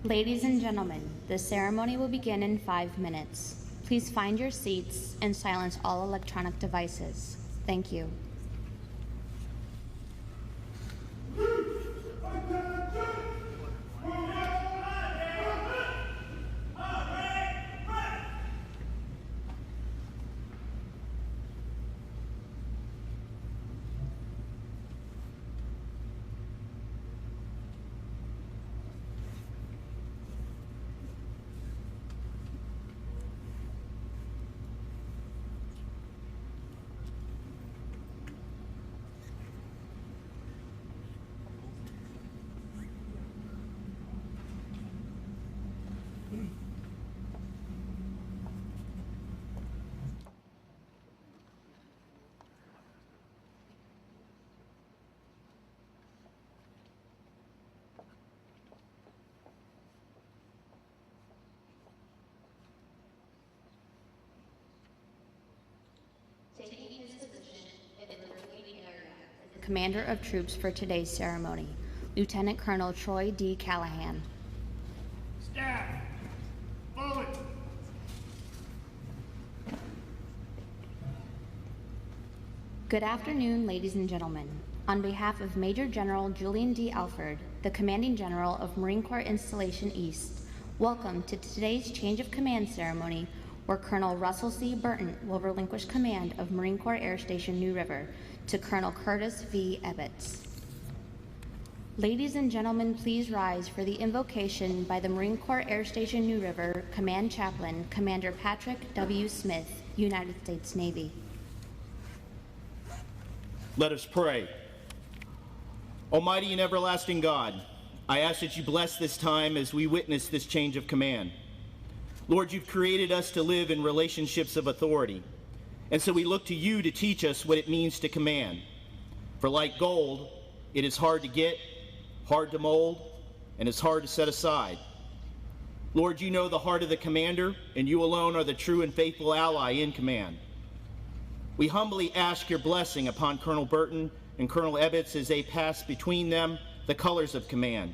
Ladies and gentlemen, the ceremony will begin in 5 minutes. Please find your seats and silence all electronic devices. Thank you. Commander of Troops for today's ceremony, Lieutenant Colonel Troy D. Callahan. Staff, forward. Good afternoon, ladies and gentlemen. On behalf of Major General Julian D. Alford, the Commanding General of Marine Corps Installation East, welcome to today's change of command ceremony where Colonel Russell C. Burton will relinquish command of Marine Corps Air Station New River to Colonel Curtis V. Ebitz. Ladies and gentlemen, please rise for the invocation by the Marine Corps Air Station New River Command Chaplain, Commander Patrick W. Smith, United States Navy. Let us pray. Almighty and everlasting God, I ask that you bless this time as we witness this change of command. Lord, you've created us to live in relationships of authority, and so we look to you to teach us what it means to command. For like gold, it is hard to get, hard to mold, and it's hard to set aside. Lord, you know the heart of the commander, and you alone are the true and faithful ally in command. We humbly ask your blessing upon Colonel Burton and Colonel Ebitz as they pass between them the colors of command.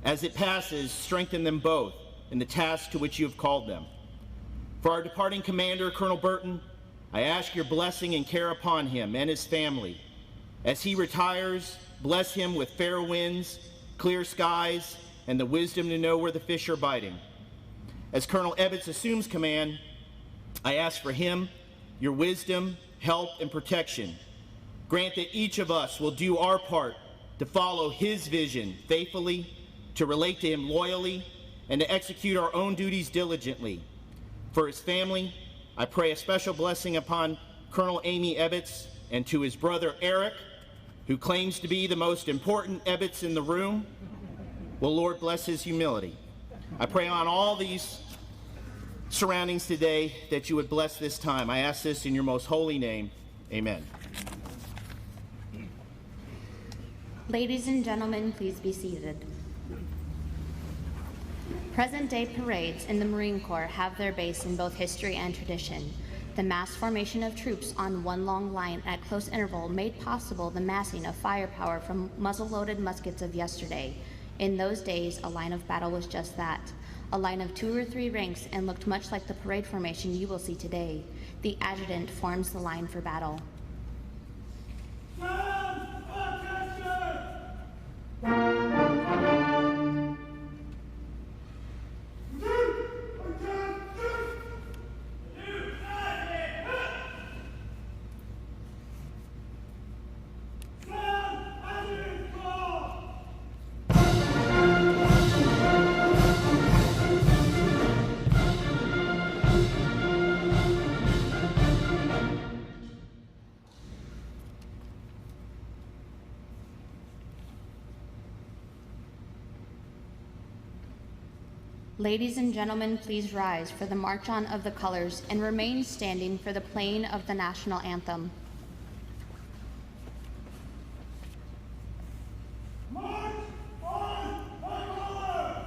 As it passes, strengthen them both in the task to which you have called them. For our departing commander, Colonel Burton, I ask your blessing and care upon him and his family. As he retires, bless him with fair winds, clear skies, and the wisdom to know where the fish are biting. As Colonel Ebitz assumes command, I ask for him your wisdom, help, and protection. Grant that each of us will do our part to follow his vision faithfully, to relate to him loyally, and to execute our own duties diligently. For his family, I pray a special blessing upon Colonel Amy Ebitz and to his brother Eric, who claims to be the most important Ebitz in the room. Will Lord bless his humility. I pray on all these surroundings today that you would bless this time. I ask this in your most holy name. Amen. Ladies and gentlemen, please be seated. Present-day parades in the Marine Corps have their base in both history and tradition. The mass formation of troops on one long line at close interval made possible the massing of firepower from muzzle-loaded muskets of yesterday. In those days, a line of battle was just that, a line of 2 or 3 ranks, and looked much like the parade formation you will see today. The adjutant forms the line for battle. Ladies and gentlemen, please rise for the March On of the Colors and remain standing for the playing of the national anthem. March on the colors!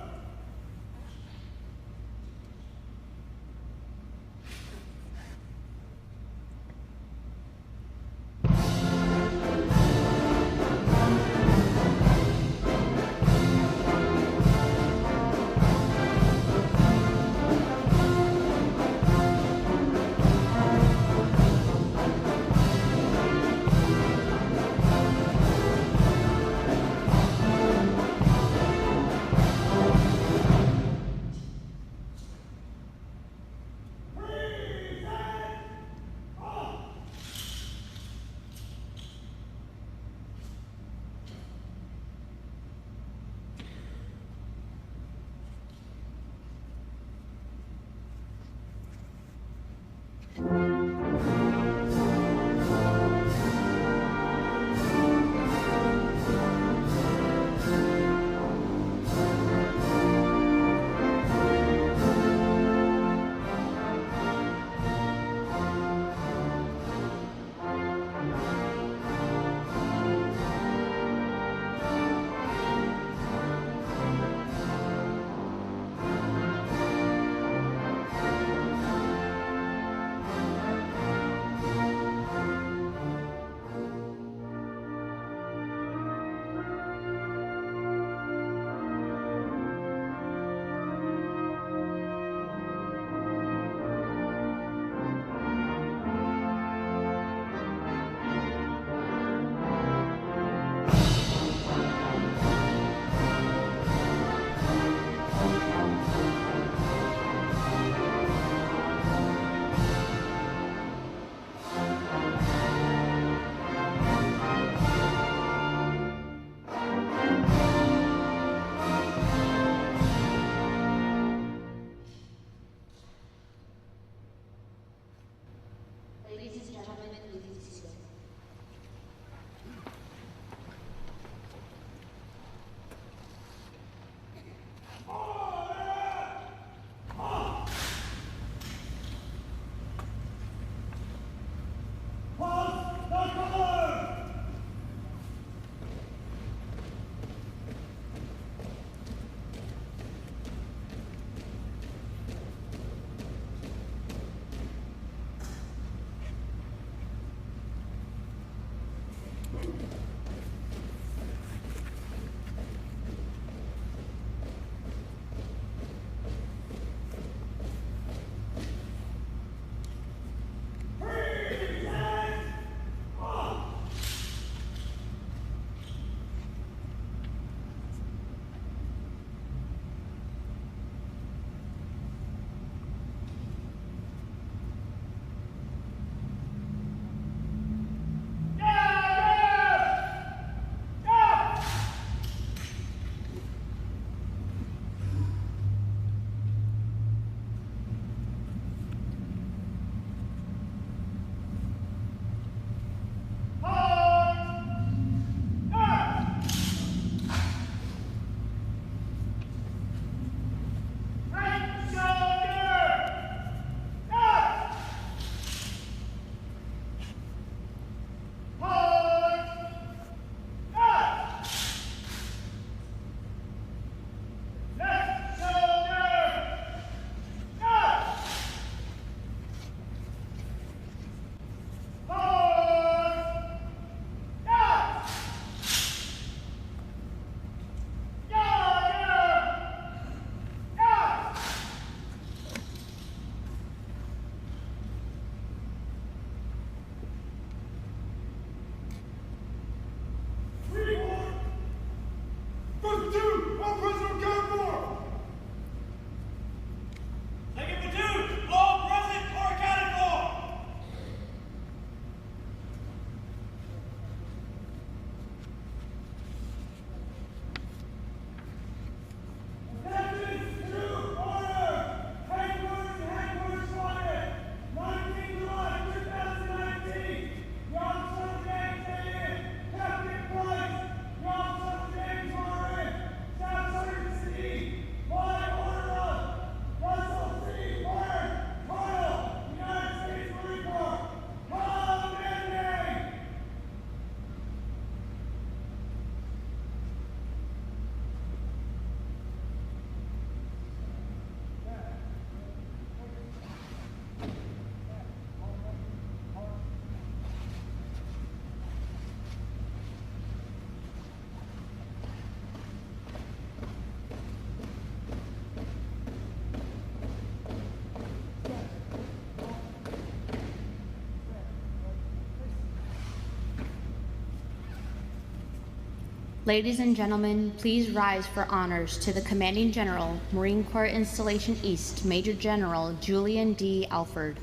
Ladies and gentlemen, please rise for honors to the Commanding General, Marine Corps Installation East, Major General Julian D. Alford.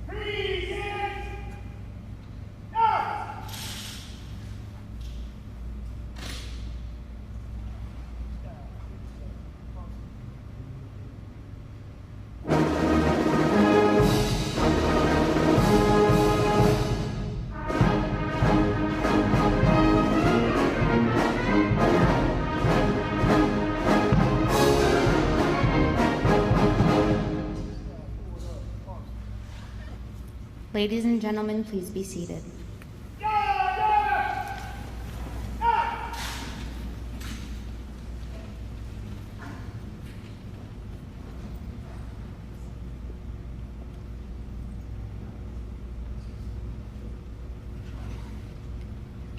Present! Out! Ladies and gentlemen, please be seated.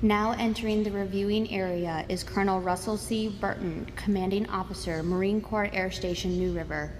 Now entering the reviewing area is Colonel Russell C. Burton, Commanding Officer, Marine Corps Air Station New River.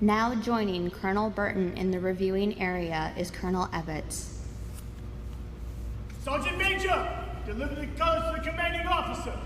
Now joining Colonel Burton in the reviewing area is Colonel Ebitz. Sergeant Major, deliver the colors to the commanding officer.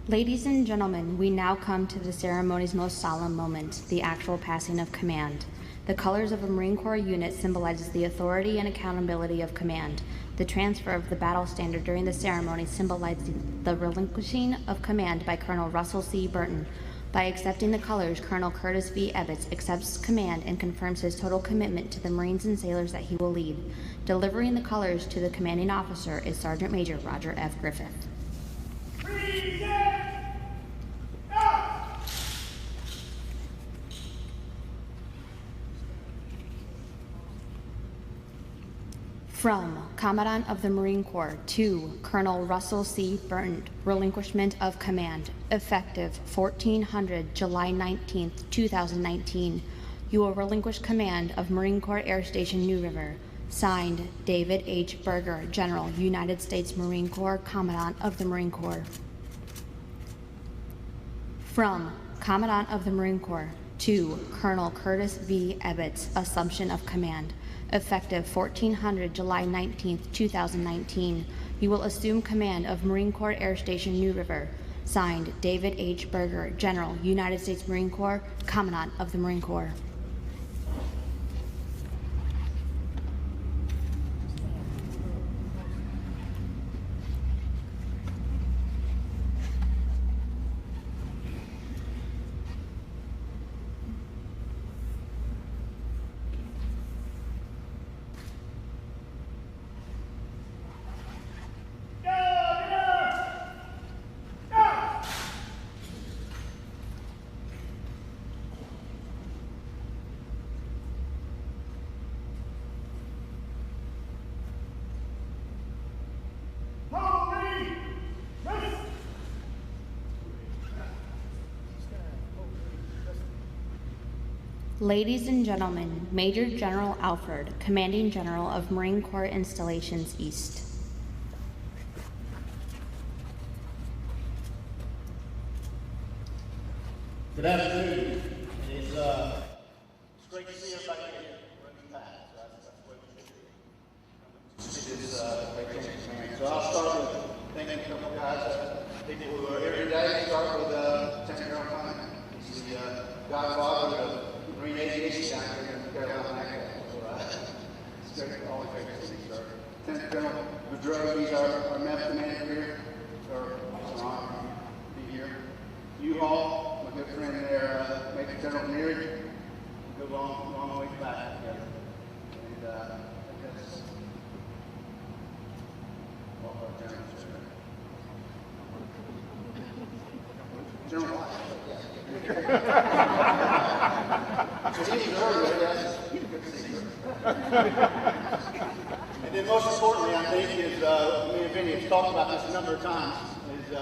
Ladies and gentlemen, we now come to the ceremony's most solemn moment, the actual passing of command. The colors of a Marine Corps unit symbolizes the authority and accountability of command. The transfer of the battle standard during the ceremony symbolizes the relinquishing of command by Colonel Russell C. Burton. By accepting the colors, Colonel Curtis V. Ebitz accepts command and confirms his total commitment to the Marines and sailors that he will lead. Delivering the colors to the commanding officer is Sergeant Major Roger F. Griffith. From Commandant of the Marine Corps to Colonel Russell C. Burton, relinquishment of command, effective 1400 July 19, 2019. You will relinquish command of Marine Corps Air Station New River. Signed, David H. Berger, General, United States Marine Corps, Commandant of the Marine Corps. From Commandant of the Marine Corps to Colonel Curtis V. Ebitz, assumption of command. Effective 1400 July 19, 2019, you will assume command of Marine Corps Air Station New River. Signed, David H. Berger, General, United States Marine Corps, Commandant of the Marine Corps. Ladies and gentlemen, Major General Alford, Commanding General of Marine Corps Installations East. Good afternoon. It's great to see everybody here. We're in the past, so that's what we do. It is great to So I'll start with thanking a couple guys, people who are here today. Start with Lieutenant Colonel Clement. He's the godfather of Marine Aviation down here in Carolina. So it's great, always great to see you, sir. Lieutenant Colonel Boudreau, he's our MEF commander here. So it's an honor to be here. You all, my good friend there, Major General Neary, we go long way back together. And I guess all of our generals are General White. So he was earlier, yes. Good to see you. And then most importantly, I think, is, me and Vinny have talked about this a number of times, is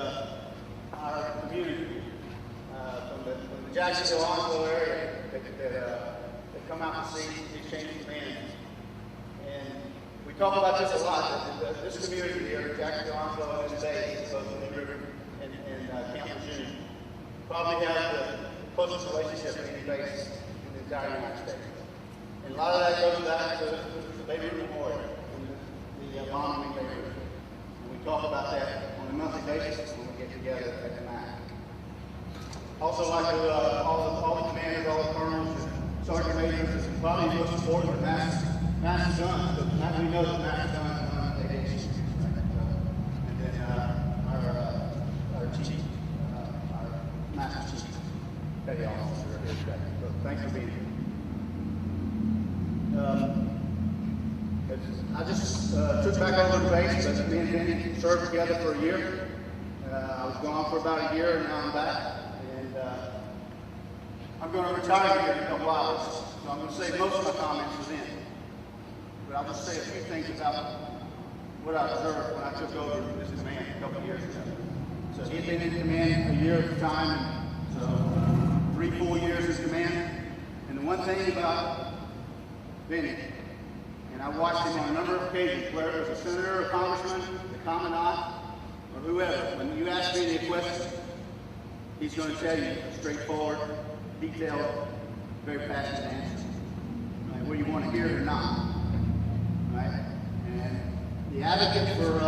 our community. From the Jacksonville, Onslow area that come out and see these changing commands. And we talk about this a lot, that this community here, Jacksonville, Onslow, and this base, both New River and Camp Lejeune, probably have the closest relationship to any base in the entire United States. And a lot of that goes back to the Beirut Memorial and the bombing in Beirut. And we talk about that on a monthly basis when we get together at the MAC. Also, like all the commanders, all the colonels, and sergeant majors, and probably most important, the master guns. But we know that master guns are on the aviation. And then our chief, our master chief, petty officer here today. So thanks for being here. I just took back over the base, but me and Vinny served together for a year. I was gone for about a year, and now I'm back. And I'm going to retire here in a couple hours, so I'm going to save most of my comments for then. But I'll just say a few things about what I observed when I took over this command a couple of years ago. So he had been in command a year at a time, so 3 full years in command. And the one thing about Vinny, and I watched him on a number of occasions, whether it was a senator, a congressman, the commandant, or whoever, when you ask Vinny a question, he's going to tell you a straightforward, detailed, very passionate answer. Right? Whether you want to hear it or not. Right? And the advocate for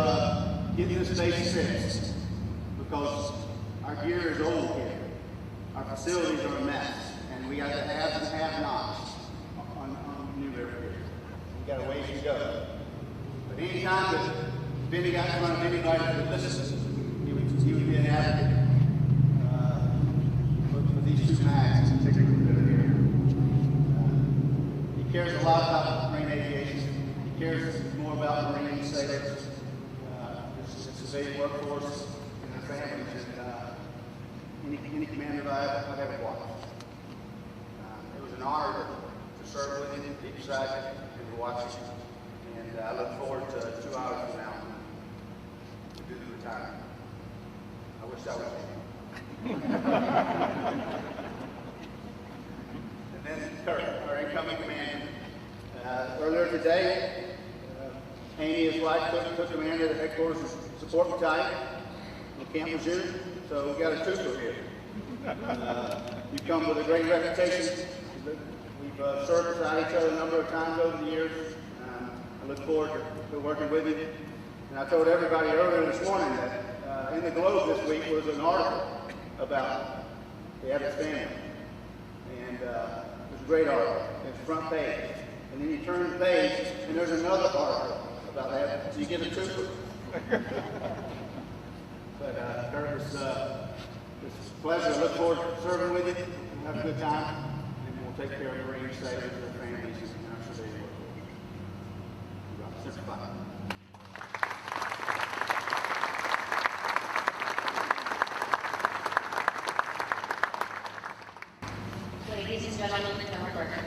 getting this base fixed, because our gear is old here. Our facilities are a mess, and we got the haves and have-nots on New River here. We got a ways to go. But any time that Vinny got in front of anybody that would listen, he would be an advocate for these two mags in particular that are here. He cares a lot about marine aviation. He cares more about marine sailors, the civilian workforce, and their families than any commander I've ever watched. It was an honor to serve with him, to be beside him, and to watch him. And I look forward to 2 hours from now to do the retirement. I wish I was there. And then Kurt, our incoming commander. Earlier today, Amy, his wife, took command of the headquarters support battalion in Camp Lejeune. So we've got a twofer here. You come with a great reputation. We've served beside each other a number of times over the years. I look forward to working with you. And I told everybody earlier this morning that in the Globe this week was an article about the Ebitz family. And it was a great article. It's front page. And then you turn the page, and there's another article about that. So you get a twofer. But Kurt, it's a pleasure. I look forward to serving with you. We'll have a good time. And we'll take care of the Marine sailors and their families and our civilian workforce. Simplify. Ladies and gentlemen, General Burton.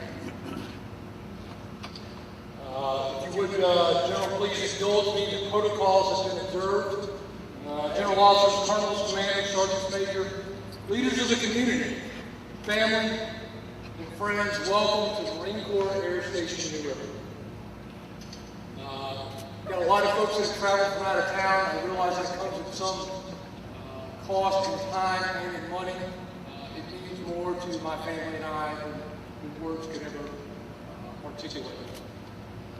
If you would, General, please indulge me. The protocols have been observed. General officers, colonels, commanders, sergeants, major, leaders of the community, family, and friends, welcome to the Marine Corps Air Station New River. Got a lot of folks that have traveled from out of town. I realize that comes with some cost in time and in money. It means more to my family and I than words could ever articulate.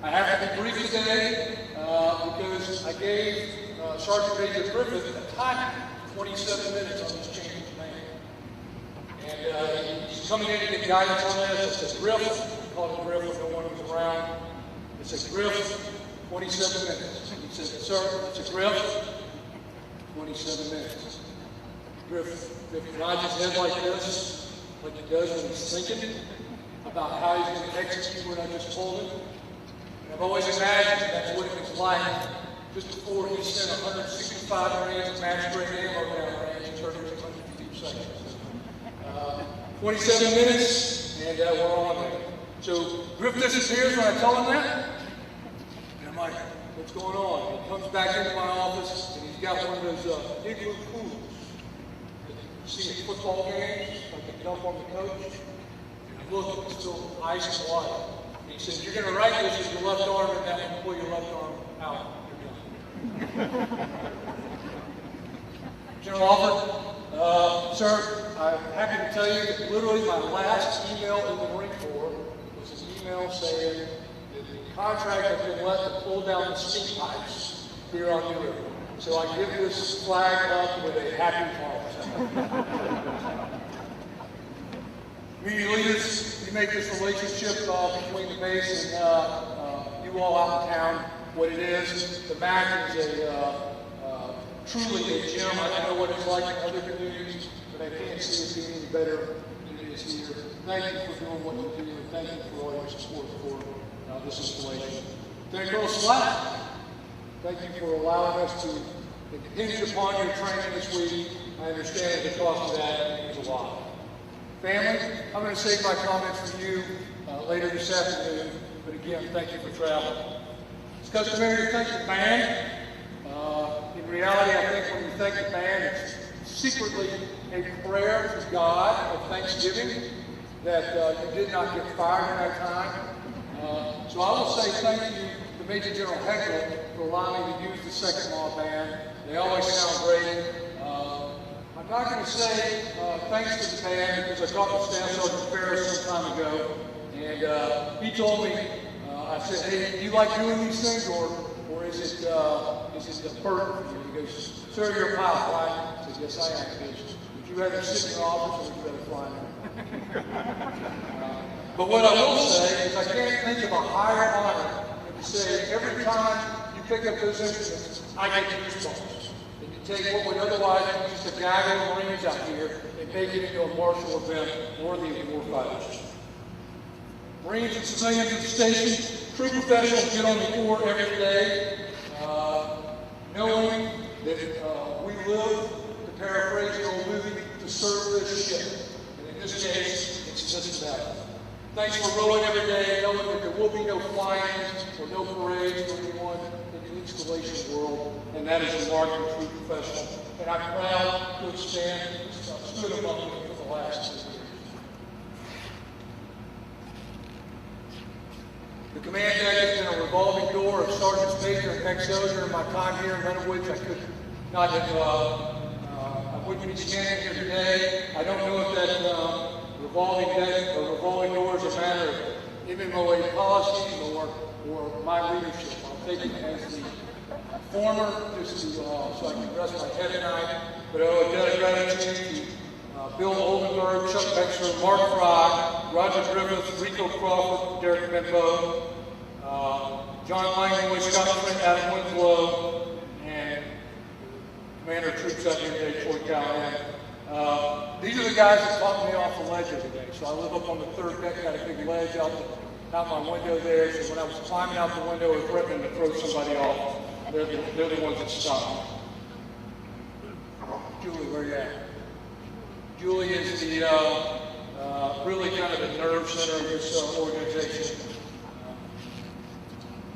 I have to be brief today because I gave Sergeant Major Griffith a time, 27 minutes on this change of command. And he's coming in to get guidance on this. It's a griff. We call it a griff if no one was around. It's a griff, 27 minutes. He said, sir, it's a griff, 27 minutes. Griff nods his head like this, like he does when he's thinking about how he's going to execute what I just told him. And I've always imagined that's what it was like just before he sent 165 Marines match grade ammo down range and 3,200 feet per second. 27 minutes, and we're on there. So Griff disappears when I tell him that. And I'm like, what's going on? He comes back into my office, and he's got one of those igloo pools. You see at football games, like they dump on the coach. And I look, it's still ice and water. And he says, "You're going to write this with your left arm, and that when you pull your left arm out, you're done." General Alford, sir, I'm happy to tell you that literally my last email in the Marine Corps was an email saying that the contract has been let to pull down the steam pipes here on New River. So I give this flag up with a happy heart. Community leaders, you make this relationship between the base and you all out in town what it is. The MAC is truly a gem. I know what it's like in other communities, but I can't see it being any better than it is here. Thank you for doing what you do, and thank you for all your support for this installation. Lieutenant Colonel Slack, thank you for allowing us to hinge upon your training this week. I understand the cost of that is a lot. Family, I'm going to save my comments for you later this afternoon, but again, thank you for traveling. It's customary to thank the band. In reality, I think when you thank the band, it's secretly a prayer to God of thanksgiving that you did not get fired in our time. So I will say thank you to Major General Heckler for allowing me to use the second law band. They always sound great. I'm not going to say thanks to the band because I talked to Staff Sergeant Ferris some time ago, and he told me, I said, "Hey, do you like doing these things, or is it a burden for you?" He goes, "Sir, you're a pilot, right?" I said, "Yes, I am." He goes, "Would you rather sit in your office or would you rather fly now?" But what I will say is I can't think of a higher honor than to say every time you pick up those instruments, I get goosebumps. And you take what would otherwise be just a gaggle of Marines out here and make it into a martial event worthy of warfighters. Marines and civilians at the station, true professionals get on the Corps every day, knowing that we live, to paraphrase the old movie, to serve this ship. And in this case, it's just that. Thanks for rowing every day, knowing that there will be no fly-ins or no parades for anyone in the installation world, and that is a mark of a true professional. And I'm proud to have stood among you for the last 2 years. The command deck has been a revolving door of sergeants major and ex-soldier. In my time here in Leonard, I could not have, I wouldn't be standing here today. I don't know if that revolving deck or revolving door is a matter of MMOA policy or my leadership. I'll take it as the former, just to, so I can rest my head at night. But I owe a debt of gratitude to Bill Oldenburg, Chuck Bexler, Mark Fry, Roger Griffith, Rico Crawford, Derek Benbow, John Langway, Scott Flint, Adam Winslow, and Commander of Troops out here today, Troy Callahan. These are the guys that taught me off the ledge every day. So I live up on the third deck, got a big ledge out my window there. So when I was climbing out the window or threatening to throw somebody off, they're the ones that stopped me. Julie, where you at? Julie is the really kind of the nerve center of this organization.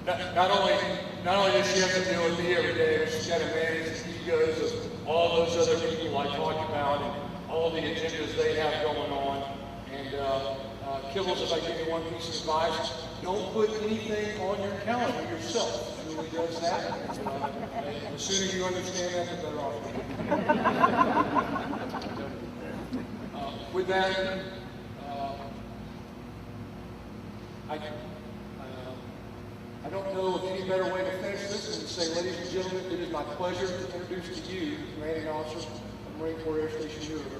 Not only does she have to deal with me every day, but she's got to manage the egos of all those other people I talked about and all the agendas they have going on. And Kibbles, if I give you one piece of advice, don't put anything on your calendar yourself. Julie does that. And the sooner you understand that, the better off. With that, I don't know of any better way to finish this than to say, ladies and gentlemen, it is my pleasure to introduce to you the Commanding Officer of Marine Corps Air Station New River.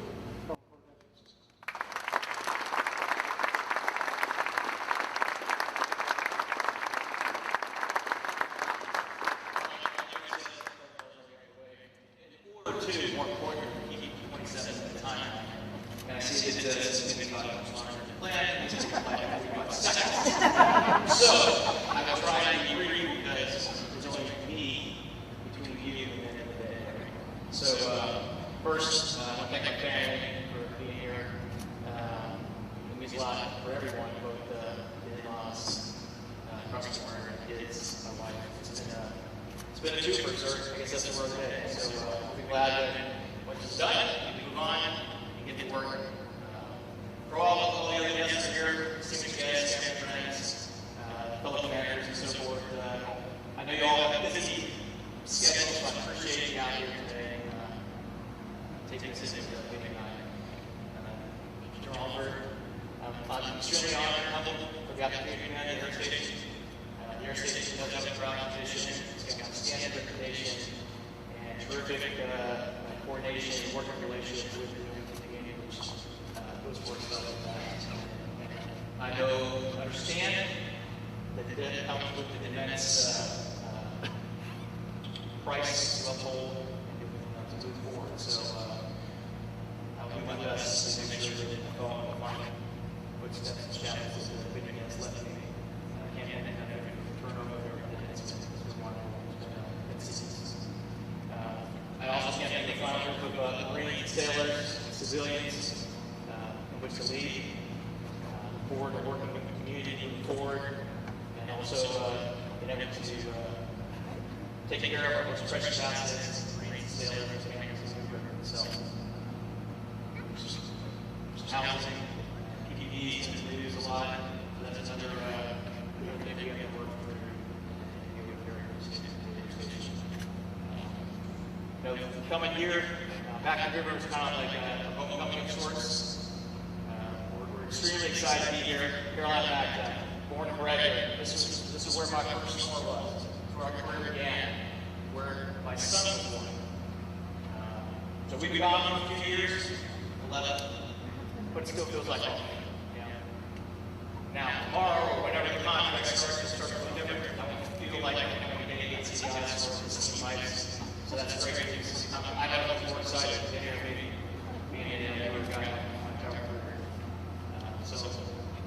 First, I want to thank my family for being here. It means a lot for everyone, both the in-laws, across the summer, kids, my wife. It's been a twofer, so I guess that's the word today. So we'll be glad that once it's done, you can move on and get to work. For all the other guests that are here, distinguished guests, family friends, fellow commanders, and so forth, I know you all have busy schedules, so I appreciate you out here today, taking this into the meeting night. Mr. Oliver, I'm extremely honored and humbled for the opportunity to command the Air Station. The Air Station does have a proud tradition, it's got outstanding reputation, and terrific coordination and working relationship with the community, which goes for itself. I understand that it comes with an immense price to uphold and to move forward. So I'll do my best to make sure that I follow my footsteps and shadows that the opinion has left me. I can't end up having to turn over everything. It's been wonderful. I also can't thank the final group of Marine sailors, civilians, in which to lead, forward to working with the community, moving forward, and also being able to take care of our most precious assets, Marine sailors, families, and the river itself. Housing, PPPs, and the news a lot. So that's another thing we have to work through. The coming year, back to the river is kind of like a homecoming of sorts. We're extremely excited to be here. Caroline back, born and bred here. This is where my first summer was. Where our career began. Where my son was born. So we've been gone for a few years, 11, but it still feels like home. Now, tomorrow, or whenever the contract starts to look different, I won't feel like I'm going to be getting CCIs or CCIs. So that's great news. I know I'm more excited to hear maybe being a newer guy on our career. So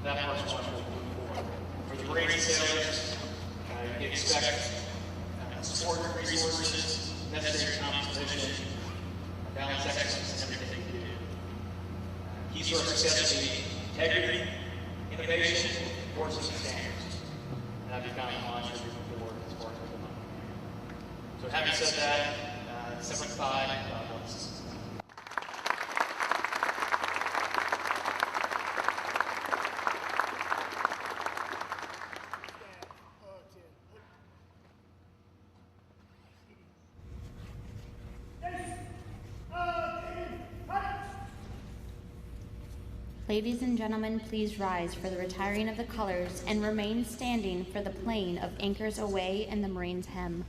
that part's wonderful to move forward. For the Marine sailors, you can expect support, resources, necessary compensation, balance excellence in everything you do. Keys to our success will be integrity, innovation, forces, and standards. And I've become a mantra moving forward as far as the month. So having said that, December 5, God bless. Ladies and gentlemen, please rise for the retiring of the colors and remain standing for the playing of Anchors Away and the Marine's Hymn.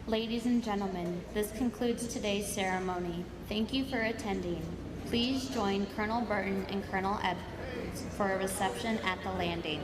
Ladies and gentlemen, this concludes today's ceremony. Thank you for attending. Please join Colonel Burton and Colonel Ebitz for a reception at the landing.